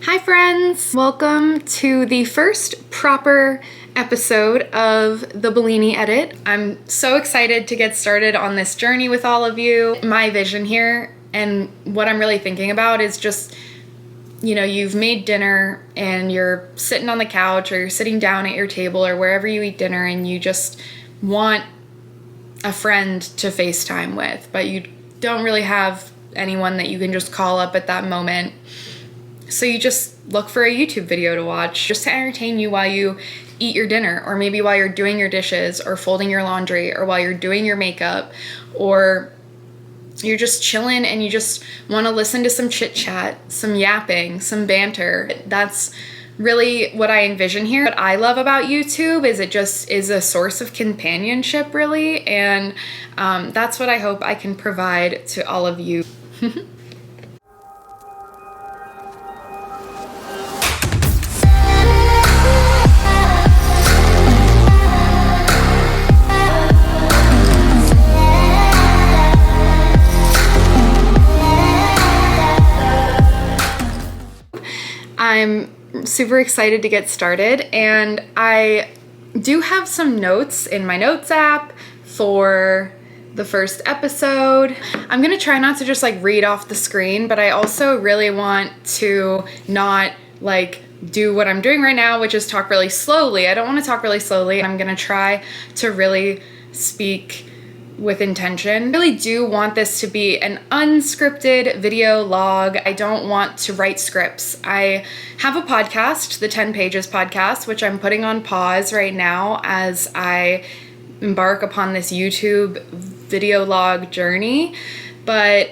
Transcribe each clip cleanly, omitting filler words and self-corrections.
Hi friends! Welcome to the first proper episode of the Bellini edit. I'm so excited to get started on this journey with all of you. My vision here and what I'm really thinking about is just, you've made dinner and you're sitting on the couch or you're sitting down at your table or wherever you eat dinner and you just want a friend to FaceTime with, but you don't really have anyone that you can just call up at that moment. So you just look for a YouTube video to watch just to entertain you while you eat your dinner, or maybe while you're doing your dishes or folding your laundry, or while you're doing your makeup, or you're just chilling and you just want to listen to some chit chat, some yapping, some banter. That's really what I envision here. What I love about YouTube is it just is a source of companionship, really, and that's what I hope I can provide to all of you. I'm super excited to get started, and I do have some notes in my notes app for the first episode. I'm gonna try not to just read off the screen, but I also really want to not do what I'm doing right now, which is talk really slowly. I don't want to talk really slowly. I'm gonna try to really speak with intention. I really do want this to be an unscripted video log. I don't want to write scripts. I have a podcast, the 10 Pages podcast, which I'm putting on pause right now as I embark upon this YouTube video log journey. But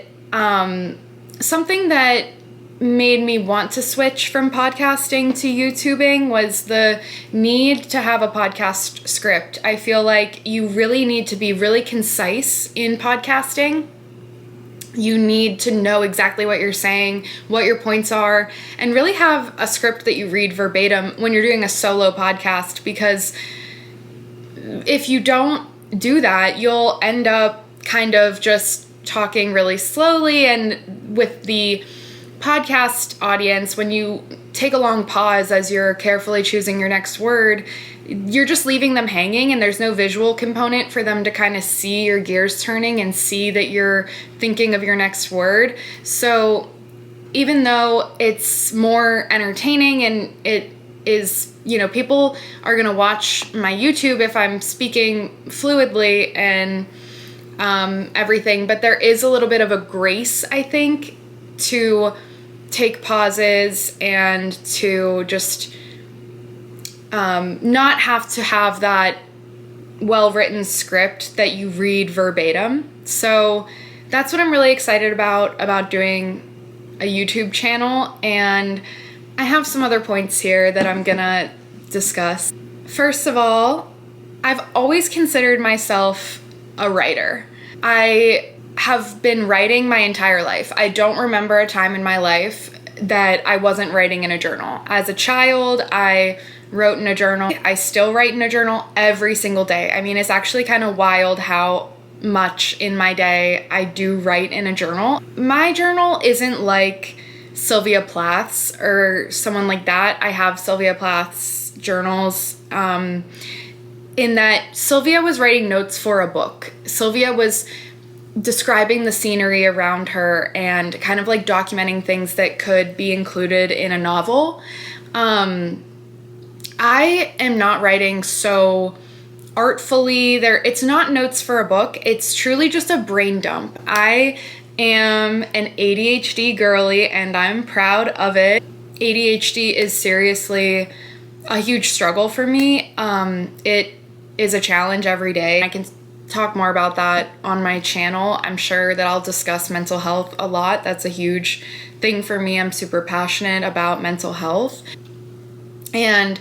something that made me want to switch from podcasting to YouTubing was the need to have a podcast script. I feel like you really need to be really concise in podcasting. You need to know exactly what you're saying, what your points are, and really have a script that you read verbatim when you're doing a solo podcast, because if you don't do that, you'll end up kind of just talking really slowly. And with the podcast audience, when you take a long pause as you're carefully choosing your next word, you're just leaving them hanging, and there's no visual component for them to kind of see your gears turning and see that you're thinking of your next word. So even though it's more entertaining and it is, people are going to watch my YouTube if I'm speaking fluidly and everything, but there is a little bit of a grace, I think, to take pauses and to just not have to have that well-written script that you read verbatim. So that's what I'm really excited about doing a YouTube channel, and I have some other points here that I'm gonna discuss. First of all, I've always considered myself a writer. I have been writing my entire life. I don't remember a time in my life that I wasn't writing in a journal. As a child, I wrote in a journal. I still write in a journal every single day. I mean, it's actually kind of wild how much in my day I do write in a journal. My journal isn't like Sylvia Plath's or someone like that. I have Sylvia Plath's journals in that Sylvia was writing notes for a book. Sylvia was describing the scenery around her and kind of documenting things that could be included in a novel. I am not writing so artfully. It's not notes for a book. It's truly just a brain dump. I am an ADHD girly, and I'm proud of it. ADHD is seriously a huge struggle for me. It is a challenge every day. I can talk more about that on my channel. I'm sure that I'll discuss mental health a lot. That's a huge thing for me. I'm super passionate about mental health. And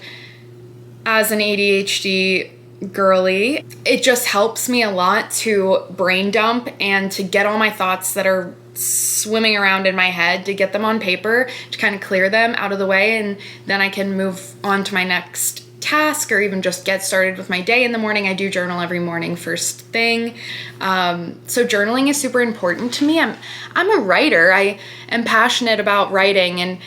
as an ADHD girly, it just helps me a lot to brain dump and to get all my thoughts that are swimming around in my head, to get them on paper, to kind of clear them out of the way, and then I can move on to my next task or even just get started with my day in the morning. I do journal every morning first thing. So journaling is super important to me. I'm a writer. I am passionate about writing, and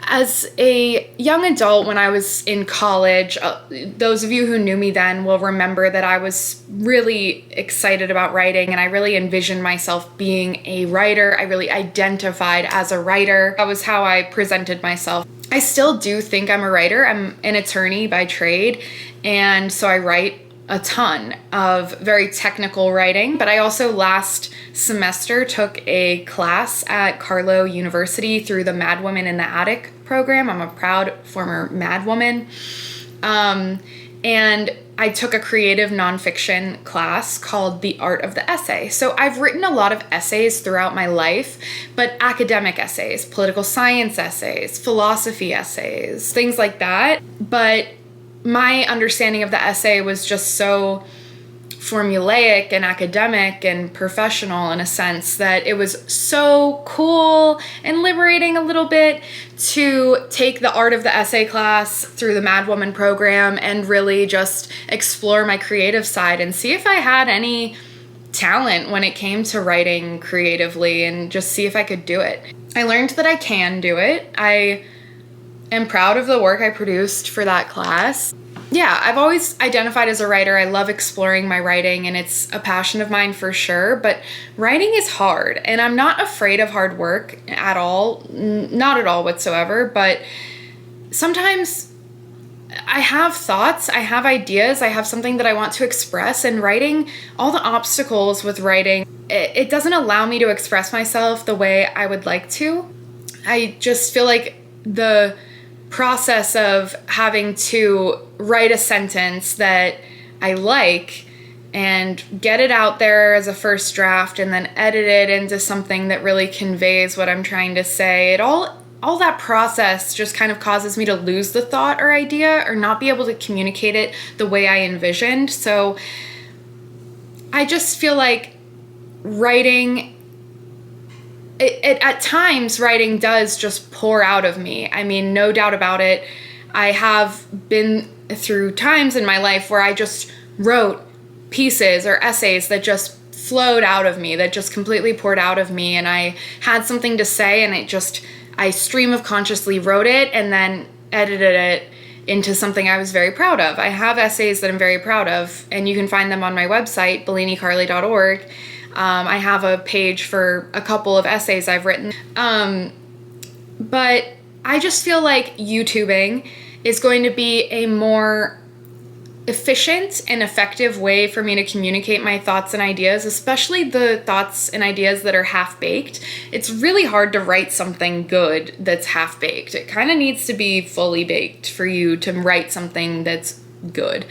As a young adult, when I was in college, those of you who knew me then will remember that I was really excited about writing, and I really envisioned myself being a writer. I really identified as a writer. That was how I presented myself. I still do think I'm a writer. I'm an attorney by trade, and so I write a ton of very technical writing, but I also last semester took a class at Carlow University through the Mad Women in the Attic program. I'm a proud former Mad Woman. And I took a creative nonfiction class called The Art of the Essay. So I've written a lot of essays throughout my life, but academic essays, political science essays, philosophy essays, things like that. But my understanding of the essay was just so formulaic and academic and professional in a sense that it was so cool and liberating a little bit to take the art of the essay class through the Mad Woman program and really just explore my creative side and see if I had any talent when it came to writing creatively and just see if I could do it. I learned that I can do it. I am proud of the work I produced for that class. Yeah, I've always identified as a writer. I love exploring my writing, and it's a passion of mine for sure, but writing is hard, and I'm not afraid of hard work at all, not at all whatsoever, but sometimes I have thoughts, I have ideas, I have something that I want to express, and writing, all the obstacles with writing, it doesn't allow me to express myself the way I would like to. I just feel like the process of having to write a sentence that I like and get it out there as a first draft and then edit it into something that really conveys what I'm trying to say. All that process just kind of causes me to lose the thought or idea or not be able to communicate it the way I envisioned. So I just feel like writing, at times, writing does just pour out of me. I mean, no doubt about it. I have been through times in my life where I just wrote pieces or essays that just flowed out of me, that just completely poured out of me, and I had something to say, and I stream of consciously wrote it and then edited it into something I was very proud of. I have essays that I'm very proud of, and you can find them on my website, bellinicarly.org. I have a page for a couple of essays I've written. But I just feel like YouTubing is going to be a more efficient and effective way for me to communicate my thoughts and ideas, especially the thoughts and ideas that are half-baked. It's really hard to write something good that's half-baked. It kind of needs to be fully baked for you to write something that's good.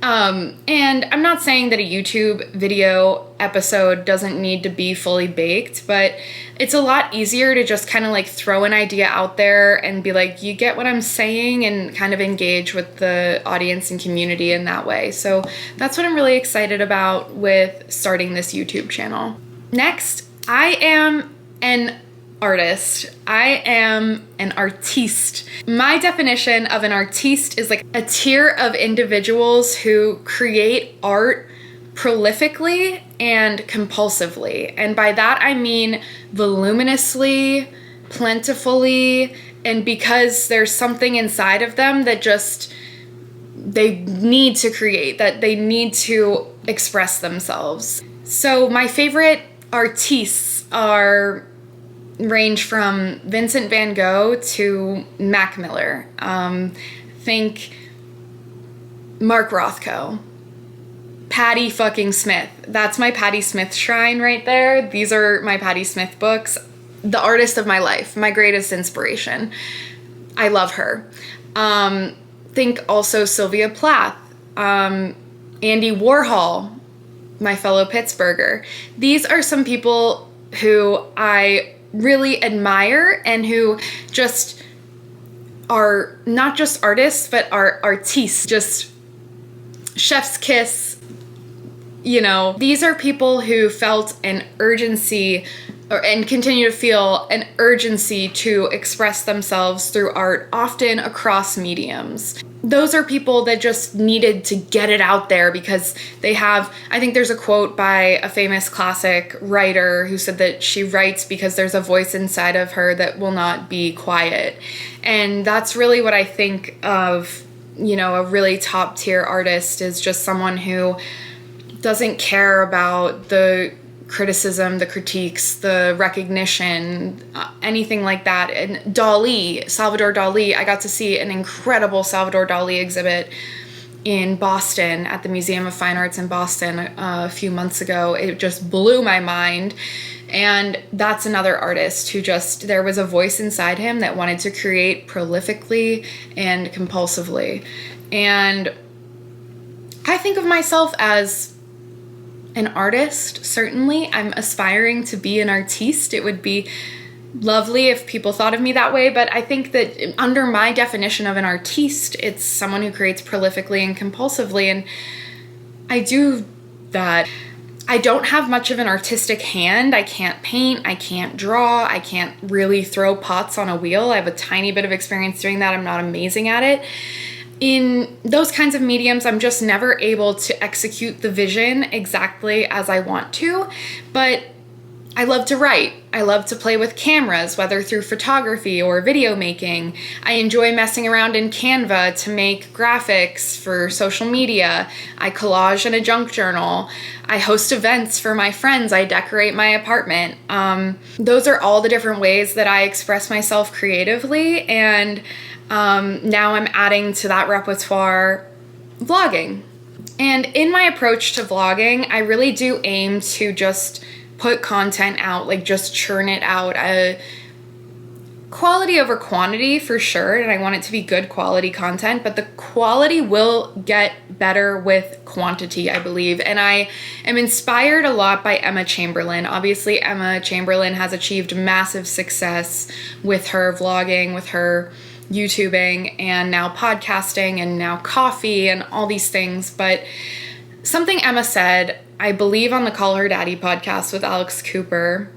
And I'm not saying that a YouTube video episode doesn't need to be fully baked, but it's a lot easier to just kind of like throw an idea out there and be like, you get what I'm saying, and kind of engage with the audience and community in that way. So that's what I'm really excited about with starting this YouTube channel. Next, I am an artist. I am an artiste. My definition of an artiste is like a tier of individuals who create art prolifically and compulsively. And by that I mean voluminously, plentifully, and because there's something inside of them that just they need to create, that they need to express themselves. So my favorite artistes range from Vincent van Gogh to Mac Miller. Think Mark Rothko. Patti fucking Smith. That's my Patti Smith shrine right there. These are my Patti Smith books. The artist of my life, my greatest inspiration. I love her. Think also Sylvia Plath, Andy Warhol, my fellow Pittsburgher. These are some people who I really admire and who just are not just artists, but are artistes, just chef's kiss. You know, these are people who felt an urgency and continue to feel an urgency to express themselves through art, often across mediums. Those are people that just needed to get it out there because they have, I think there's a quote by a famous classic writer who said that she writes because there's a voice inside of her that will not be quiet. And that's really what I think of, a really top tier artist is just someone who doesn't care about the criticism, the critiques, the recognition, anything like that. And Salvador Dali, I got to see an incredible Salvador Dali exhibit in Boston at the Museum of Fine Arts in Boston a few months ago. It just blew my mind. And that's another artist who there was a voice inside him that wanted to create prolifically and compulsively. And I think of myself as an artist, certainly. I'm aspiring to be an artiste. It would be lovely if people thought of me that way, but I think that under my definition of an artiste, it's someone who creates prolifically and compulsively, and I do that. I don't have much of an artistic hand. I can't paint, I can't draw, I can't really throw pots on a wheel. I have a tiny bit of experience doing that. I'm not amazing at it. In those kinds of mediums, I'm just never able to execute the vision exactly as I want to, but I love to write. I love to play with cameras, whether through photography or video making. I enjoy messing around in Canva to make graphics for social media. I collage in a junk journal. I host events for my friends. I decorate my apartment. Those are all the different ways that I express myself creatively, and now I'm adding to that repertoire vlogging. And in my approach to vlogging, I really do aim to just put content out, like just churn it out. Quality over quantity for sure, and I want it to be good quality content, but the quality will get better with quantity, I believe. And I am inspired a lot by Emma Chamberlain. Obviously, Emma Chamberlain has achieved massive success with her vlogging, with her YouTubing, and now podcasting, and now coffee, and all these things. But something Emma said, I believe on the Call Her Daddy podcast with Alex Cooper,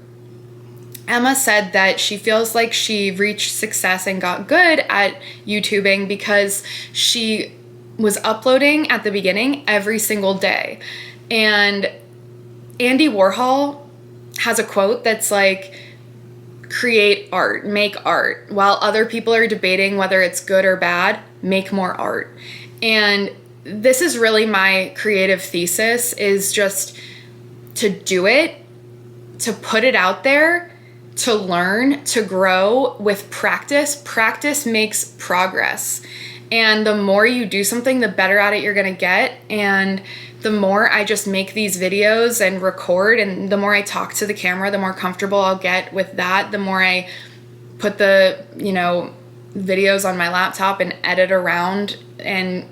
Emma said that she feels like she reached success and got good at YouTubing because she was uploading at the beginning every single day. And Andy Warhol has a quote that's like, create art, make art. While other people are debating whether it's good or bad, make more art. And this is really my creative thesis, is just to do it, to put it out there, to learn, to grow with practice. Practice makes progress. And the more you do something, the better at it you're gonna get. And the more I just make these videos and record, and the more I talk to the camera, the more comfortable I'll get with that. The more I put the, videos on my laptop and edit around and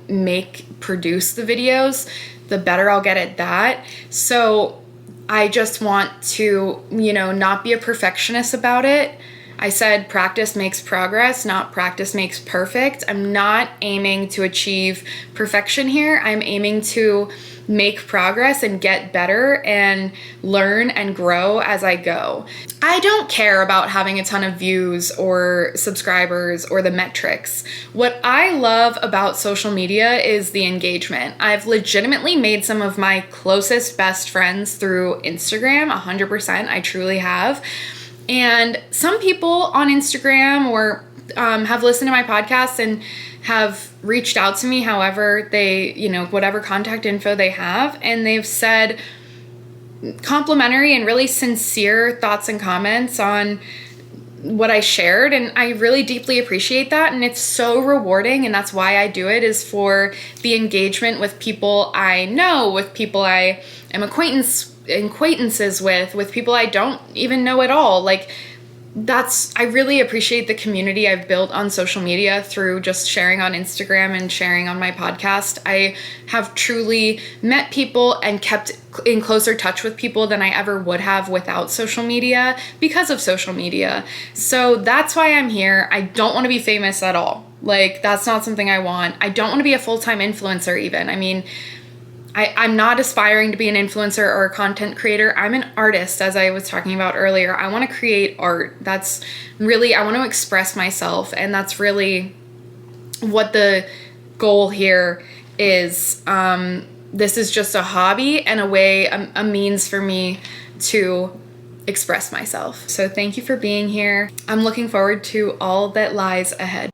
produce the videos, the better I'll get at that. So I just want to, not be a perfectionist about it. I said practice makes progress, not practice makes perfect. I'm not aiming to achieve perfection here. I'm aiming to make progress and get better and learn and grow as I go. I don't care about having a ton of views or subscribers or the metrics. What I love about social media is the engagement. I've legitimately made some of my closest best friends through Instagram, 100%, I truly have. And some people on Instagram or have listened to my podcast and have reached out to me however they, whatever contact info they have, and they've said complimentary and really sincere thoughts and comments on what I shared, and I really deeply appreciate that, and it's so rewarding, and that's why I do it, is for the engagement with people I know, with people I am acquaintances with people I don't even know at all. I really appreciate the community I've built on social media through just sharing on Instagram and sharing on my podcast. I have truly met people and kept in closer touch with people than I ever would have without social media because of social media. So that's why I'm here. I don't want to be famous at all. That's not something I want. I don't want to be a full-time influencer even. I mean, I'm not aspiring to be an influencer or a content creator. I'm an artist, as I was talking about earlier. I want to create art. That's really, I want to express myself, and that's really what the goal here is. This is just a hobby and a way, a means for me to express myself. So thank you for being here. I'm looking forward to all that lies ahead.